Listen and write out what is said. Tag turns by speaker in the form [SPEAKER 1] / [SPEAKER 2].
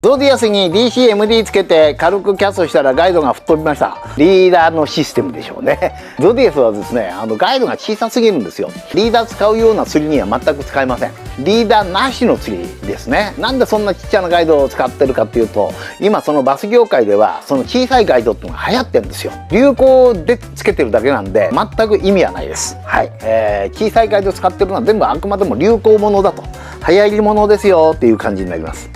[SPEAKER 1] ゾディアスに DCMD つけて軽くキャストしたらガイドが吹っ飛びました。リーダーのシステムでしょうね。ゾディアスはですね、ガイドが小さすぎるんですよ。リーダー使うような釣りには全く使えません。リーダーなしの釣りですね。なんでそんなちっちゃなガイドを使ってるかっていうと、今そのバス業界ではその小さいガイドっていうのが流行ってるんですよ。流行でつけてるだけなんで全く意味はないです。はい。小さいガイド使ってるのは全部あくまでも流行ものだと。流行りものですよっていう感じになります。